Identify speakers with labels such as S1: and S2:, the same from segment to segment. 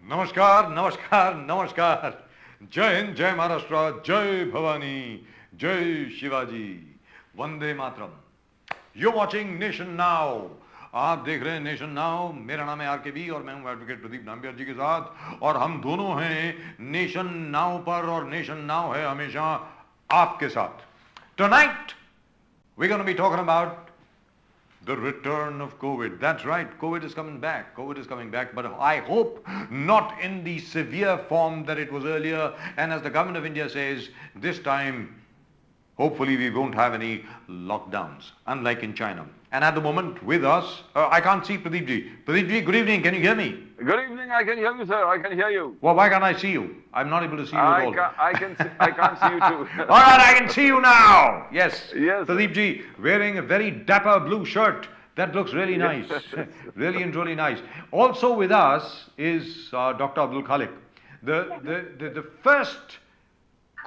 S1: नमस्कार नमस्कार नमस्कार जय हिंद जय महाराष्ट्र जय भवानी जय Shivaji Vande Mataram you watching nation now आप देख रहे हैं नेशन नाउ मेरा नाम है आरकेबी और मैं हूं एडवोकेट प्रदीप नाम्बियार जी के साथ और हम दोनों हैं नेशन नाउ पर और नेशन नाउ है हमेशा आपके साथ tonight we gonna be talking about the return of COVID. That's right, COVID is coming back. COVID is coming back, but I hope not in the severe form that it was earlier. And as the government of India says, this time, hopefully we won't have any lockdowns, unlike in China. And at the moment with us, I can't see Pradeep ji. Pradeep ji, good evening. Can you hear me?
S2: Good evening. I can hear you, sir. I can hear you.
S1: Well, why can't I see you? I'm not able to see you at all.
S2: I can't see you too.
S1: All right, I can see you now. Yes.
S2: Yes.
S1: Pradeep ji, wearing a very dapper blue shirt. That looks really nice. Really and truly nice. Also with us is Dr. Abdul Khalik, the first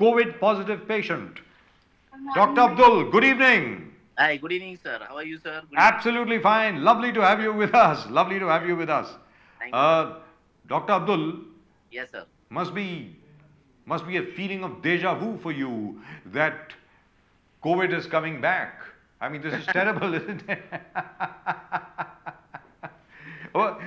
S1: COVID positive patient. Dr. Abdul, good evening.
S3: Hi, good evening, sir. How are you, sir? Good
S1: Absolutely fine. Lovely to have you with us. Lovely to have you with us.
S3: Thank you.
S1: Dr. Abdul,
S3: Yes, sir.
S1: must be a feeling of deja vu for you that COVID is coming back. I mean, this is terrible, isn't it?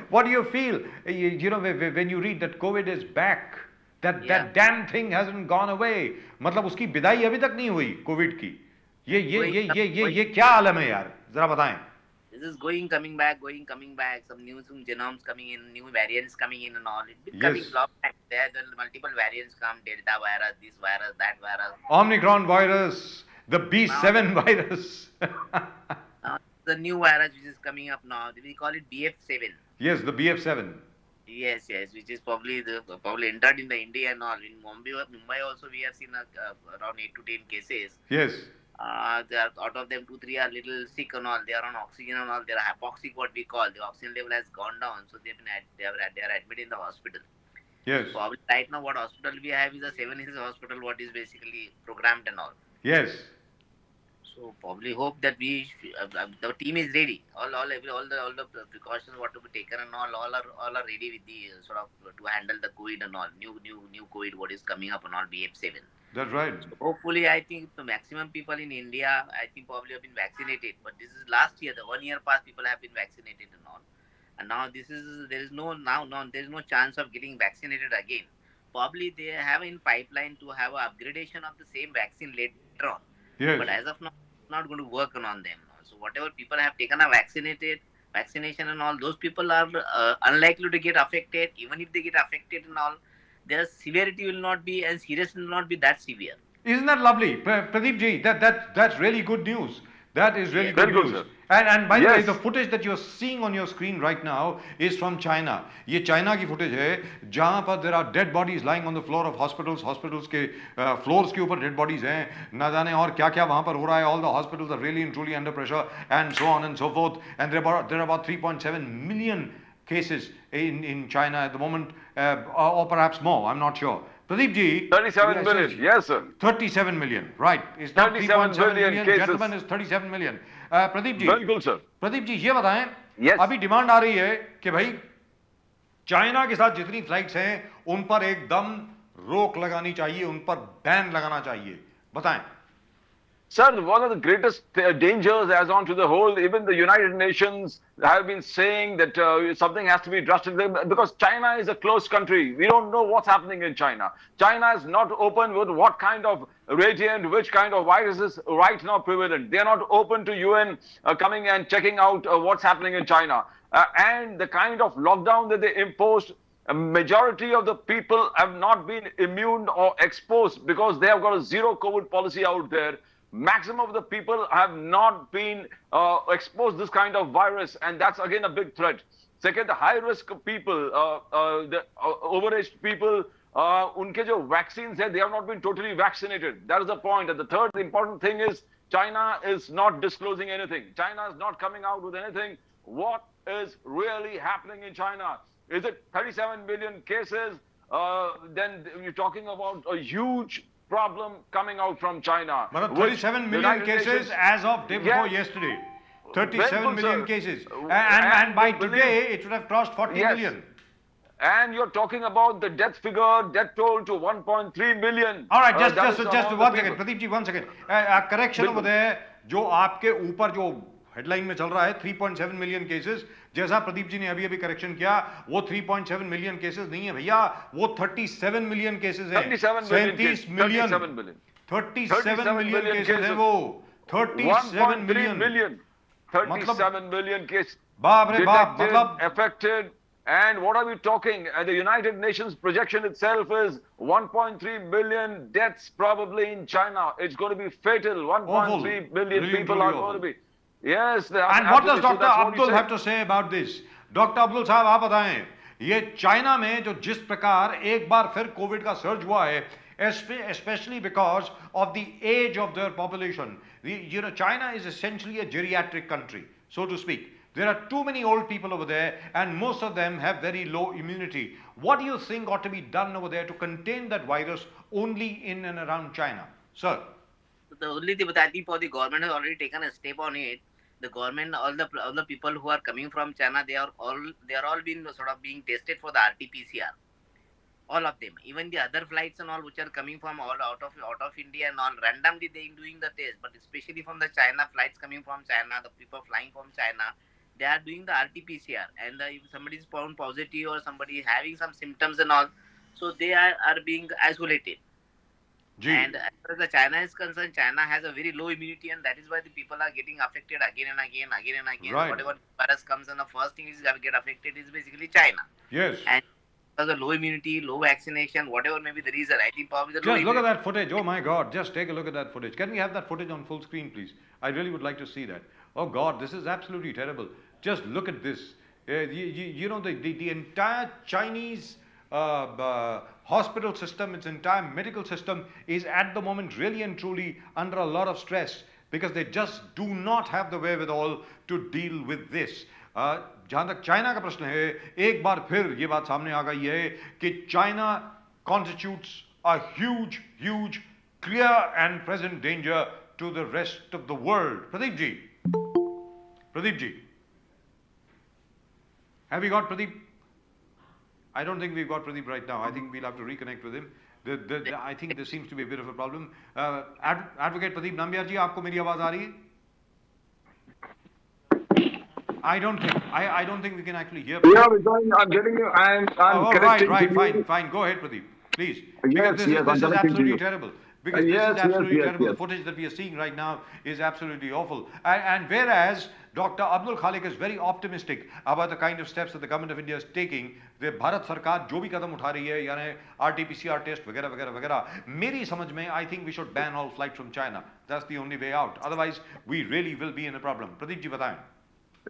S1: What do you feel? You know, when you read that COVID is back, that damn thing hasn't gone away. मतलब उसकी विदाई अभी तक नहीं हुई Covid की. ये क्या आलम है यार? जरा बताएं.
S3: This is coming back. Some new genomes coming in, new variants coming in, and all. It's been coming long time. There are multiple variants come: Delta virus, this virus, that virus.
S1: Omicron virus, the B7 virus.
S3: The new virus which is coming up now, we call it BF7.
S1: Yes, the BF7.
S3: Yes, which is probably entered in the India and all. In Mumbai also we have seen around 8 to 10 cases.
S1: Yes.
S3: They are, out of them 2-3 are little sick and all. They are on oxygen and all. They are hypoxic, what we call. The oxygen level has gone down, so they are admitted in the hospital.
S1: Yes.
S3: So right now, what hospital we have is a 7-hills hospital, what is basically programmed and all.
S1: Yes.
S3: So probably hope that the team is ready. All the precautions what to be taken and all are ready with the sort of to handle the COVID and all new COVID what is coming up and all BF7.
S1: That's right.
S3: So hopefully, I think the maximum people in India, I think probably have been vaccinated. But this is last year, the 1 year past, people have been vaccinated and all. And now there is no chance of getting vaccinated again. Probably they have in pipeline to have a upgradation of the same vaccine later on.
S1: Yes.
S3: But as of now, it's not going to work on them. So whatever people have taken a vaccination and all, those people are unlikely to get affected. Even if they get affected and all, their severity will not be and seriousness will not be that severe.
S1: Isn't that lovely, Pradeep ji? That's really good news. That is really good news.
S2: Sir.
S1: And by the way, the footage that you're seeing on your screen right now is from China. ये China की footage है जहाँ पर there are dead bodies lying on the floor of hospitals. Hospitals के floors के ऊपर dead bodies हैं. ना जाने और क्या क्या वहाँ पर हो रहा है. All the hospitals are really and truly under pressure and so on and so forth. And there are about 3.7 million cases in China at the moment, or perhaps more. I'm not sure. Pradeep ji,
S2: 37 million. Yes, sir.
S1: 37 million, right? It's not 3.7 million.
S2: Cases.
S1: Gentlemen, is 37 million. Pradeep ji,
S2: बिल्कुल sir.
S1: Pradeep ji ये बताएं,
S2: Yes.
S1: अभी demand आ रही है कि भाई China के साथ जितनी फ्लाइट्स हैं उन पर एकदम रोक लगानी चाहिए, उन पर बैन लगाना चाहिए. बताएं.
S2: Sir, one of the greatest dangers as on to the whole, even the United Nations have been saying that something has to be drastic because China is a closed country. We don't know what's happening in China. China is not open with what kind of variant, which kind of viruses right now prevalent. They are not open to UN coming and checking out what's happening in China. And the kind of lockdown that they imposed, a majority of the people have not been immune or exposed because they have got a zero COVID policy out there. Maximum of the people have not been exposed to this kind of virus, and that's again a big threat. Second, the high-risk people, the overaged people, unke jo vaccines hai, they have not been totally vaccinated. That is the point. And the third important thing is China is not disclosing anything. China is not coming out with anything. What is really happening in China? Is it 37 million cases? Then you're talking about a huge problem coming out from China.
S1: 37 million cases as of day before yesterday. 37 million cases. And by today, it would have crossed 40 million.
S2: and you're talking about the death figure, death toll to 1.3 million.
S1: All right, just
S2: That is
S1: just
S2: among
S1: one
S2: the
S1: second,
S2: people.
S1: Pradeep ji, one second. Correction over there. जो आपके ऊपर जो headline में चल रहा है 3.7 million cases, जैसा प्रदीप जी ने अभी अभी करेक्शन किया, वो 3.7 मिलियन केसेस नहीं है भैया, वो 37 मिलियन केसेस हैं. 37 मिलियन 37 मिलियन केसेस हैं वो. 37 मिलियन.
S2: 37 million cases
S1: बाप रे बाप,
S2: detected,
S1: मतलब
S2: affected. And what are we talking? The United Nations projection itself is 1.3 million deaths probably in China. It's going to be fatal. 1.3 million
S1: Really,
S2: people
S1: truly
S2: are going to be. Yes.
S1: And what does Dr. Abdul have to say about this? Dr. Abdul साहब आप बताएं, ये China में जो जिस प्रकार एक बार फिर कोविड का सर्ज हुआ है, especially because of the age of their population. China is essentially a geriatric country, so to speak. There are too many old people over there, and most of them have very low immunity. What do you think ought to be done over there to contain that virus only in and around China? Sir?
S3: The only thing, but I think the government has already taken a step on it. The government, all the people who are coming from China, they are all being sort of being tested for the RT-PCR. All of them, even the other flights and all which are coming from all out of India and all, randomly they are doing the test. But especially from the China flights coming from China, the people flying from China, they are doing the RT-PCR. And if somebody is found positive or somebody is having some symptoms and all, so they are being isolated.
S1: Gee.
S3: And as far as the China is concerned, China has a very low immunity, and that is why the people are getting affected again and again.
S1: Right.
S3: Whatever virus comes, and the first thing is that get affected is basically China.
S1: Yes.
S3: And because of low immunity, low vaccination, whatever may be the reason, I think probably the low
S1: Just look at
S3: immunity.
S1: that footage. Oh my God, just take a look at that footage. Can we have that footage on full screen, please? I really would like to see that. Oh God, this is absolutely terrible. Just look at this. You know, the entire Chinese hospital system, its entire medical system is at the moment really and truly under a lot of stress because they just do not have the wherewithal to deal with this. जहाँ तक China का प्रश्न है, एक बार फिर ये बात सामने आ गई है कि China constitutes a huge, clear and present danger to the rest of the world. Pradeep ji, have we got Pradeep? I don't think we've got Pradeep right now. I think we'll have to reconnect with him. I think there seems to be a bit of a problem. Advocate Pradeep Nambiar ji, आपको मेरी आवाज आ रही है? I don't think we can actually hear.
S4: Yeah, I'm getting you. I'm correcting.
S1: Right, fine. Go ahead, Pradeep, please. Because this is absolutely terrible. Because this is absolutely terrible. The footage that we are seeing right now is absolutely awful. And whereas Dr. Abdul Khalik is very optimistic about the kind of steps that the government of India is taking, the Bharat Sarkar जो भी कदम उठा रही है, यानी RT-PCR test वगैरह, मेरी समझ में I think we should ban all flights from China. That's the only way out. Otherwise, we really will be in a problem. Pradeep ji, बताएं.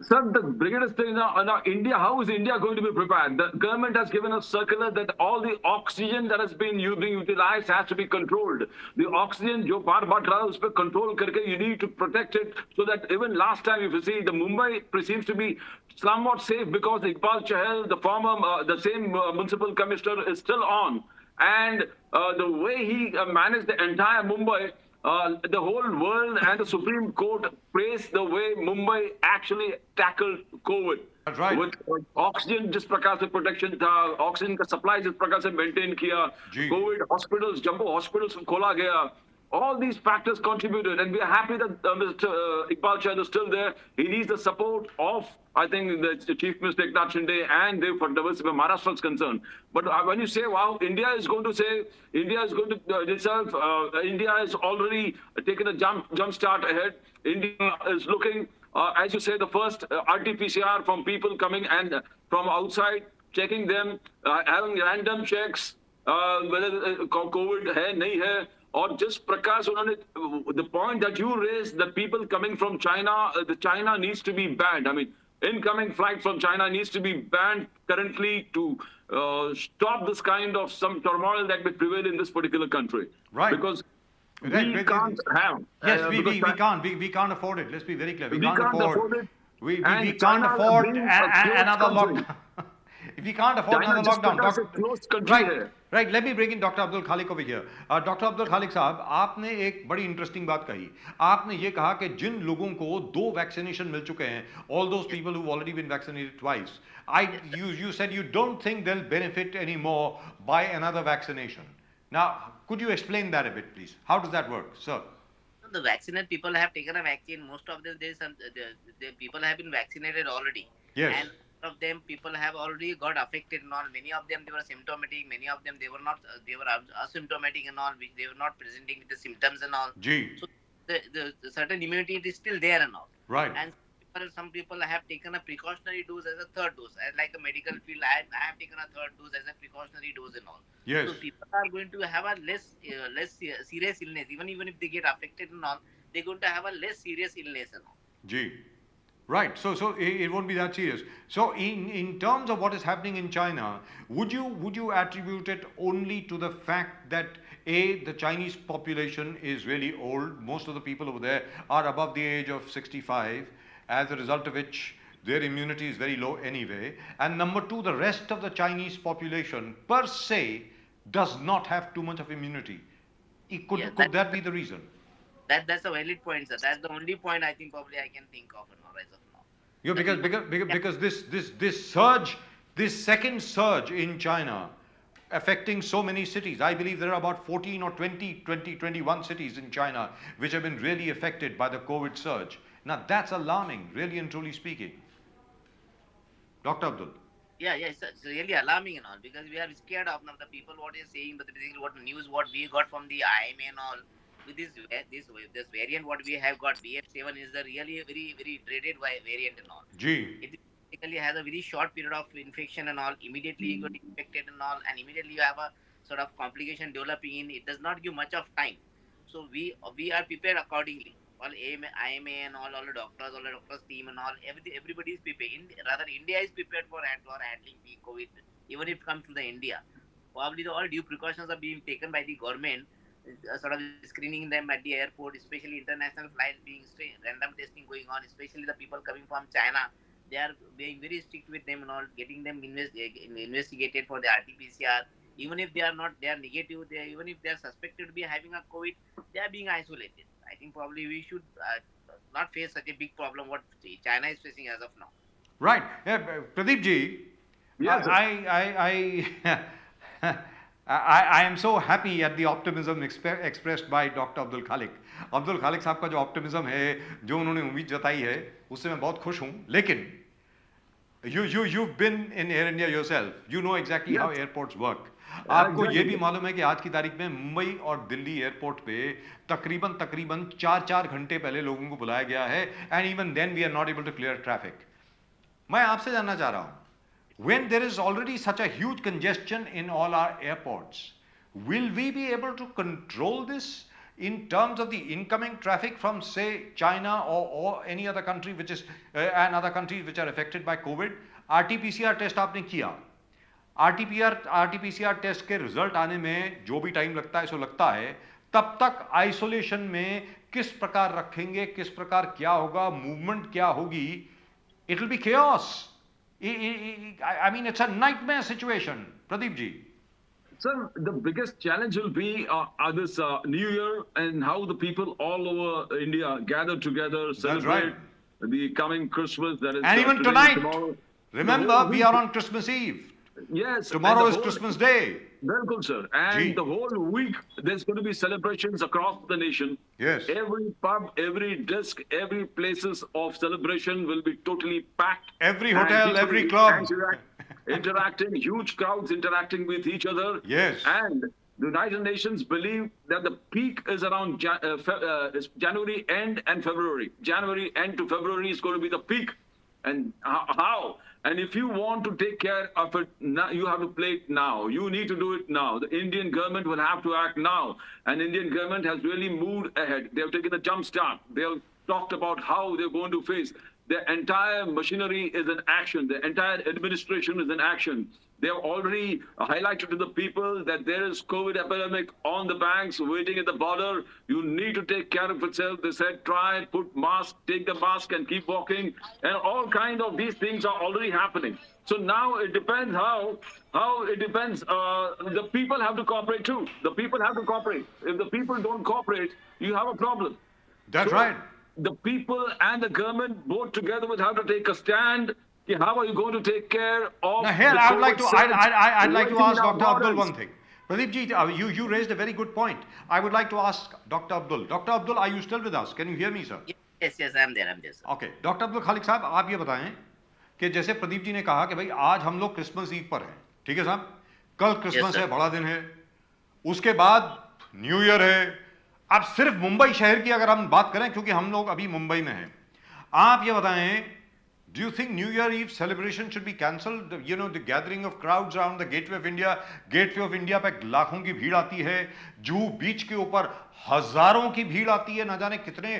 S4: Sir, the biggest thing now, India, how is India going to be prepared? The government has given a circular that all the oxygen that has been being utilized has to be controlled. The oxygen, jo baar बढ़ रहा है, उस पर control करके, you need to protect it so that even last time, if you see, the Mumbai seems to be somewhat safe because Iqbal Chahal, the former, the same municipal commissioner is still on. And the way he managed the entire Mumbai, the whole world and the Supreme Court praised the way Mumbai actually tackled COVID.
S1: That's right.
S4: With oxygen जिस प्रकार से protection था, oxygen का supply जिस प्रकार से maintain किया, COVID hospitals, jumbo hospitals खोला गया. All these factors contributed, and we are happy that Mr. Iqbal Chahal is still there. He needs the support of, I think, the Chief Minister Eknath Shinde and Dev Fadnavis where Maharashtra is concerned. But when you say, wow, India is going to itself, India has already taken a jump start ahead. India is looking, as you say, the first RT-PCR from people coming and from outside, checking them, having random checks, whether COVID hai, nahi hai. Or just Prakash, the point that you raised, that people coming from China, the China needs to be banned. I mean, incoming flight from China needs to be banned currently to stop this kind of some turmoil that may prevail in this particular country.
S1: Right.
S4: Because we can't have.
S1: Yes, we can't afford it. Let's be very clear. We can't afford
S4: it.
S1: We can't afford another lockdown. We can't afford
S4: China
S1: another
S4: जिस
S1: lockdown.
S4: प्रकार से closed country है.
S1: Right. Let me bring in Dr. Abdul Khalik over here. Dr. Abdul Khalik साहब, आपने एक बड़ी interesting बात कही. आपने ये कहा कि जिन लोगों को 2 वैक्सीनेशन मिल चुके हैं, all those people who've already been vaccinated twice, you said you don't think they'll benefit anymore by another vaccination. Now, could you explain that a bit, please? How does that work, sir?
S3: The vaccinated people have taken a vaccine. Most of them, the people have been vaccinated already.
S1: Yes.
S3: And of them, people have already got affected and all. Many of them, they were symptomatic. Many of them, they were not. They were asymptomatic and all. They were not presenting with the symptoms and all.
S1: Gee.
S3: So the certain immunity is still there and all.
S1: Right.
S3: And some people have taken a precautionary dose as a third dose. As like a medical field, I have taken a third dose as a precautionary dose and all.
S1: Yes.
S3: So people are going to have a less serious illness. Even if they get affected and all, they're going to have a less serious illness and all.
S1: Gee. Right. So it won't be that serious. So in terms of what is happening in China, would you attribute it only to the fact that the Chinese population is really old? Most of the people over there are above the age of 65, as a result of which their immunity is very low anyway. And number 2, the rest of the Chinese population per se does not have too much of immunity. Could that be the reason?
S3: That's a valid point, sir. That's the only point I think probably I can think of as of now.
S1: Yeah, because this surge, this second surge in China, affecting so many cities. I believe there are about 14 or 21 cities in China which have been really affected by the COVID surge. Now that's alarming, really and truly speaking. Dr. Abdul.
S3: Yeah, it's really alarming and all, because we are scared of now the people what is saying, but basically what news what we got from the IMA and all. With this variant what we have got, BF7 is the really very very dreaded variant and all.
S1: Gee.
S3: It basically has a very short period of infection and all. Immediately you got infected and all, and immediately you have a sort of complication developing in. It does not give much of time. So we are prepared accordingly. All IMA and all the doctors, all the doctors team and all, everybody is prepared. Rather, India is prepared for handling the COVID, even if it comes to the India. Probably all due precautions are being taken by the government, sort of screening them at the airport, especially international flights being random testing going on, especially the people coming from China. They are being very strict with them and all, getting them investigated for the RT-PCR. Even if they are negative, even if they are suspected to be having a COVID, they are being isolated. I think probably we should not face such a big problem what China is facing as of now.
S1: Right. Yeah, Pradeep ji,
S4: Yes,
S1: I am so happy at the optimism expressed by Dr. Abdul Khalik. Abdul Khalik साहब का जो optimism है, जो उन्होंने उम्मीद जताई है, उससे मैं बहुत खुश हूँ. लेकिन you've been in Air India yourself. You know exactly how airports work. आपको ये भी मालूम है कि आज की तारीख में मुंबई और दिल्ली एयरपोर्ट पे तकरीबन 4 घंटे पहले लोगों को बुलाया गया है, and even then we are not able to clear traffic. मैं आपसे जानना चाह रहा हूँ, when there is already such a huge congestion in all our airports, will we be able to control this in terms of the incoming traffic from, say, China or any other country which is and other countries which are affected by COVID? RT-PCR test आपने किया, RT-PCR test के result आने में जो भी time लगता है सो लगता है, तब तक आइसोलेशन में किस प्रकार रखेंगे, किस प्रकार क्या होगा, मूवमेंट क्या होगी? It will be chaos. I mean, it's a nightmare situation. Pradeep ji.
S4: Sir, the biggest challenge will be this New Year and how the people all over India gather together, celebrate the coming Christmas. That is,
S1: and even
S4: today,
S1: tonight,
S4: tomorrow.
S1: remember, we are on Christmas Eve.
S4: Yes.
S1: Tomorrow is Christmas Day.
S4: Very good, sir. And the whole week, there's going to be celebrations across the nation.
S1: Yes.
S4: Every pub, every desk, every places of celebration will be totally packed.
S1: Every hotel, every club.
S4: Interacting, huge crowds interacting with each other.
S1: Yes.
S4: And the United Nations believe that the peak is around January end and February. January end to February is going to be the peak. And how? And if you want to take care of it, you have to play it now. You need to do it now. The Indian government will have to act now. And Indian government has really moved ahead. They have taken a jump start. They have talked about how they're going to face. The entire machinery is in action. The entire administration is in action. They have already highlighted to the people that there is COVID epidemic on the banks, waiting at the border. You need to take care of itself. They said, try, put mask, take the mask and keep walking. And all kind of these things are already happening. So now it depends how it depends. The people have to cooperate too. The people have to cooperate. If the people don't cooperate, you have a problem.
S1: That's
S4: So
S1: right.
S4: the people and the government both together will have to take a stand. How are you going to take care of?
S1: Now here
S4: the
S1: I would like
S4: COVID
S1: to,
S4: surge
S1: I'd like to
S4: waiting
S1: ask
S4: in our
S1: Dr. Abdul
S4: borders?
S1: one thing. Pradeep ji, you raised a very good point. I would like to ask Dr. Abdul. Dr. Abdul, are you still with us? Can you hear me, sir?
S3: Yes, I'm there, sir.
S1: Okay doctor Abdul Khaliq sahab आप ये बताएं कि जैसे प्रदीप जी ने कहा कि भाई आज हम लोग क्रिसमस ईव पर हैं, ठीक है साहब, कल क्रिसमस है, बड़ा दिन है, उसके बाद न्यू ईयर है. अब सिर्फ मुंबई शहर की अगर हम बात करें, क्योंकि हम लोग अभी मुंबई में हैं, आप ये बताएं, do you think New Year Eve celebration should be cancelled? You know, the gathering of crowds around the Gateway of India. Gateway of India पे लाखों की भीड़ आती है, जूहू बीच के ऊपर हजारों की भीड़ आती है, ना जाने कितने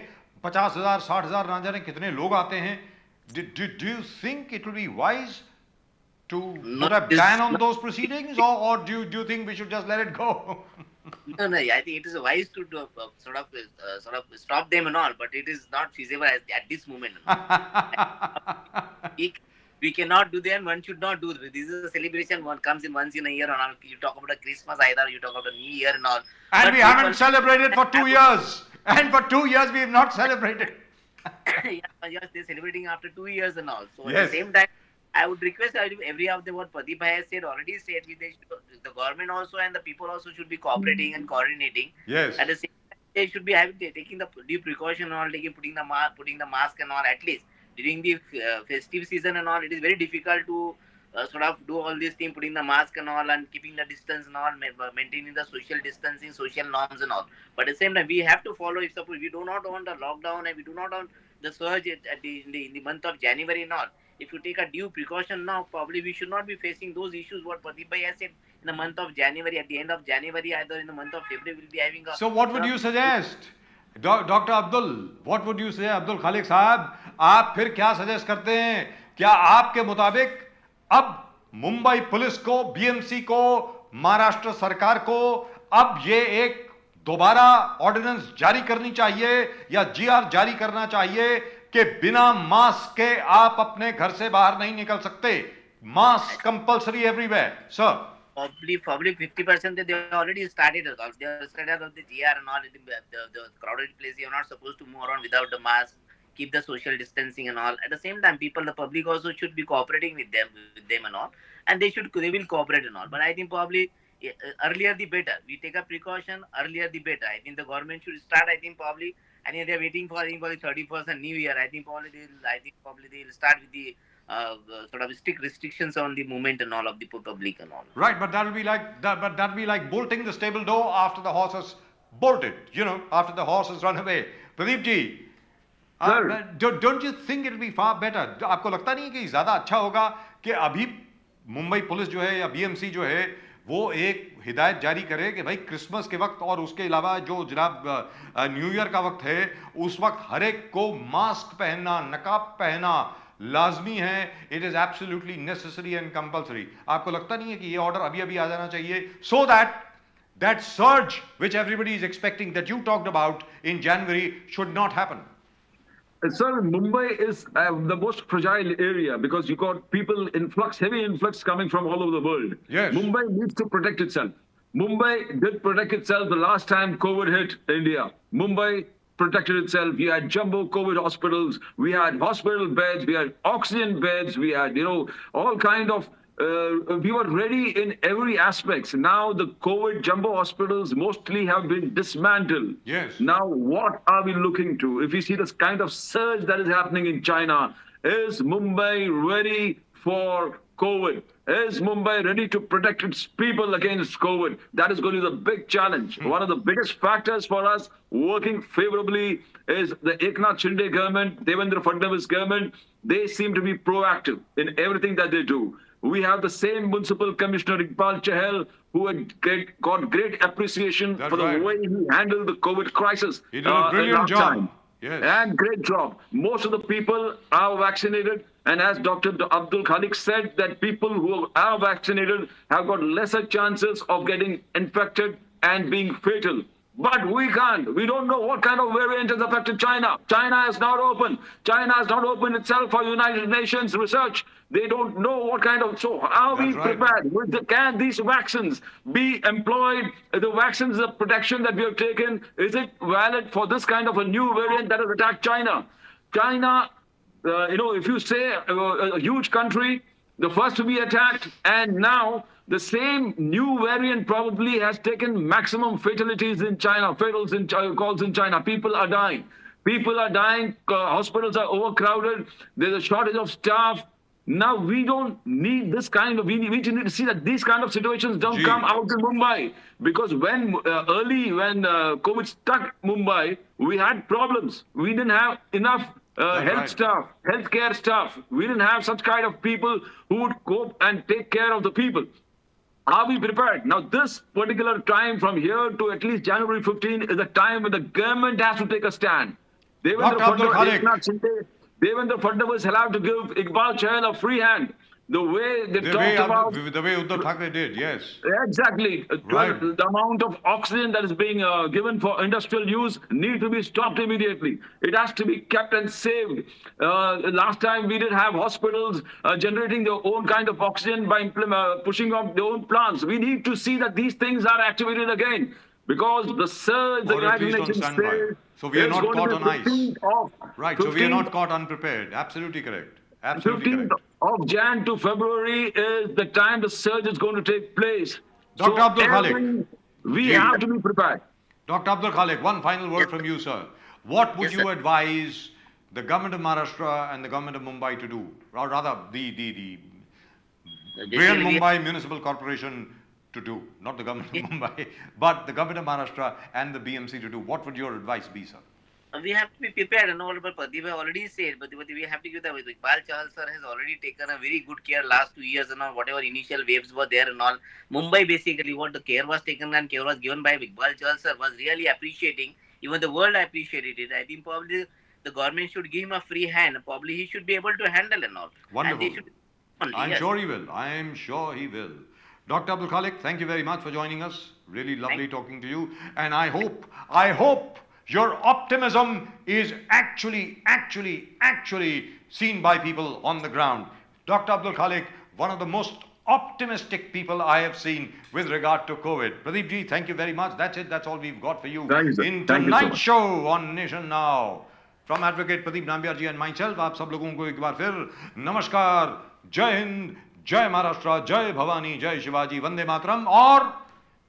S1: 50,000 60,000 ना जाने कितने लोग आते हैं. Do you think it will be wise to put a ban on those proceedings, or do you think we should just let it go?
S3: No, I think it is wise to do, sort of stop them and all, but it is not feasible at this moment. We cannot do them. One should not do this. This is a celebration. One comes in once in a year and all. You talk about a Christmas either. You talk about a New Year and all.
S1: And
S3: but
S1: we haven't celebrated for 2 years. And for 2 years we have not celebrated.
S3: Yes, they're celebrating after 2 years and all. So
S1: Yes.
S3: at the same time, I would request every of them what Pradeep has said already said. The government also and the people also should be cooperating and coordinating.
S1: Yes.
S3: At the same time, they should be taking the due precaution and all, putting the mask and all. At least during the festive season and all, it is very difficult to sort of do all these things, putting the mask and all, and keeping the distance and all, maintaining the social distancing, social norms and all. But at the same time, we have to follow. If suppose we do not want a lockdown and we do not want the surge in the month of January and all, if you take a due precaution now, probably we should not be facing those issues what Pradeep Bhai has said in the month of January, at the end of January, either in the month of February, we'll be having a...
S1: So what would you suggest? Dr. Abdul, what would you say? Abdul Khalik साहब, आप फिर क्या suggest करते हैं? क्या आपके मुताबिक अब मुंबई पुलिस को, बीएमसी को, महाराष्ट्र सरकार को अब ये एक दोबारा ऑर्डिनेंस जारी करनी चाहिए या जीआर जारी करना चाहिए कि बिना मास्क के आप अपने घर से बाहर नहीं निकल सकते? Mask compulsory everywhere, sir.
S3: Probably 50% they already started. They started of the GR and all. The crowded place, you are not supposed to move around without the mask. Keep the social distancing and all. At the same time, the public also should be cooperating with them and all. And they will cooperate and all. But I think probably earlier the better. We take a precaution, earlier the better. I think the government should start. I think probably, and they're waiting for the 31st and New Year. I think probably they'll start with the sort of strict restrictions on the movement and all of the public and all.
S1: Right, but that'll be like bolting the stable door after the horse has bolted. You know, after the horse has run away. Pradeep ji, don't you think it'll be far better? आपको लगता नहीं है कि ज़्यादा अच्छा होगा कि अभी मुंबई पुलिस जो है या बीएमसी जो है वो एक हिदायत जारी करे कि भाई क्रिसमस के वक्त और उसके अलावा जो जनाब न्यू ईयर का वक्त है उस वक्त हर एक को मास्क पहनना, नकाब पहनना लाजमी है. It is absolutely necessary and compulsory. आपको लगता नहीं है कि ये ऑर्डर अभी अभी आ जाना चाहिए so that surge which everybody is expecting that you talked about in January should not happen?
S4: Sir, Mumbai is the most fragile area because you got people influx, heavy influx coming from all over the world.
S1: Yes.
S4: Mumbai needs to protect itself. Mumbai did protect itself the last time COVID hit India. Mumbai protected itself. We had jumbo COVID hospitals. We had hospital beds. We had oxygen beds. We had, all kind of, we were ready in every aspect. Now the COVID jumbo hospitals mostly have been dismantled.
S1: Yes.
S4: Now what are we looking to? If you see this kind of surge that is happening in China, is Mumbai ready for COVID? Is Mumbai ready to protect its people against COVID? That is going to be the big challenge. One of the biggest factors for us working favorably is the Eknath Shinde government, Devendra Fadnavis government. They seem to be proactive in everything that they do. We have the same municipal commissioner, Iqbal Chahal, who had got great appreciation for the way he handled the COVID crisis.
S1: He did a brilliant job.
S4: Yes. And great job. Most of the people are vaccinated. And as Dr. Abdul Khalik said, that people who are vaccinated have got lesser chances of getting infected and being fatal. But we can't. We don't know what kind of variant has affected China. China is not open. China has not opened itself for United Nations research. They don't know what kind of. So are we prepared? Can these vaccines be employed? The vaccines of protection that we have taken, is it valid for this kind of a new variant that has attacked China? China, if you say a huge country, the first to be attacked, and now the same new variant probably has taken maximum fatalities in China, calls in China. People are dying. People are dying. Hospitals are overcrowded. There's a shortage of staff. Now we don't need this kind of. We need to see that these kind of situations don't come out in Mumbai, because when COVID struck Mumbai, we had problems. We didn't have enough staff, healthcare staff. We didn't have such kind of people who would cope and take care of the people. Are we prepared? Now, this particular time from here to at least January 15 is a time when the government has to take a stand. Devendra Fadnavis allowed to give Iqbal Chahal a free hand. The way they talked about...
S1: The way Uddhav Thackeray did, yes.
S4: Exactly. Right. The amount of oxygen that is being given for industrial use need to be stopped immediately. It has to be kept and saved. Last time we did have hospitals generating their own kind of oxygen by pushing off their own plants. We need to see that these things are activated again. Because the surge, the United Nations says...
S1: So we are not caught on ice. Right, so we are not caught unprepared. Absolutely correct. Absolutely
S4: 15th
S1: correct.
S4: of Jan to February is the time the surge is going to take place.
S1: Dr. Abdul Khalik.
S4: We have to be prepared.
S1: Dr. Abdul Khalik, one final word from you, sir. What would you advise the government of Maharashtra and the government of Mumbai to do? Or rather, the Greater Mumbai Municipal Corporation to do, not the government of Mumbai, but the government of Maharashtra and the BMC to do. What would your advice be, sir?
S3: We have to be prepared, and all but Pradeep already said, but we have to give that. Iqbal Chahal sir has already taken a very good care last 2 years and all, whatever initial waves were there and all. Mumbai basically what the care was taken and care was given by Iqbal Chahal sir was really appreciating. Even the world appreciated it. I think probably the government should give him a free hand. Probably he should be able to handle and all.
S1: Wonderful. I'm sure he will. I am sure he will. Dr. Abdul Khalik, thank you very much for joining us. Really lovely talking to you. And I hope your optimism is actually seen by people on the ground. Dr. Abdul Khalik, one of the most optimistic people I have seen with regard to COVID. Pradeep ji, thank you very much. That's it. That's all we've got for you in tonight's show on Nation Now. From Advocate Pradeep Nambiar ji and myself, आप सब लोगों को एक बार फिर नमस्कार, जय हिंद, जय महाराष्ट्र, जय भवानी, जय शिवाजी, वंदे मातरम और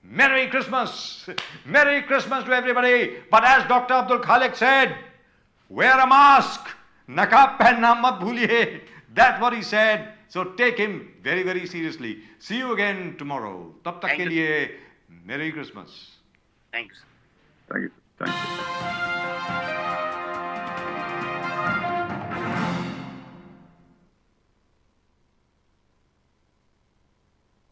S1: Merry Christmas! Merry Christmas to everybody! But as Dr. Abdul Khalik said, wear a mask! Nakab pehnna mat bhuliye. That's what he said. So take him very, very seriously. See you again tomorrow. Tab tak ke liye, Merry Christmas.
S3: Thanks.
S4: Thank you. Thank you.